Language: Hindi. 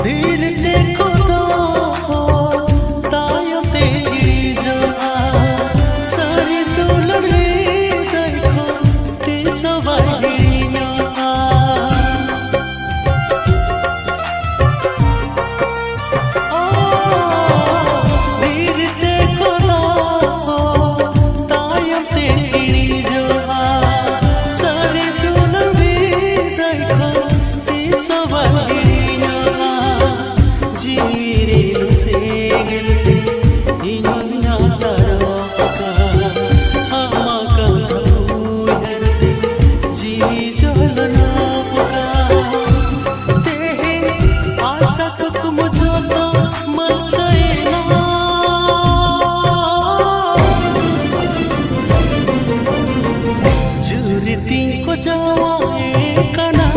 धीर देखो तायते जो सारी दुलड़ी देखो ते सवाहिया धीर देखो तायते जो सारी दुलड़ी देखो ते सवाहिया जीरे से गिलते इन्होंने तारोका आमा का भूलते जी जलना पुका तेहे आशा तक मुझे तो मचैना जुरती को जाए कना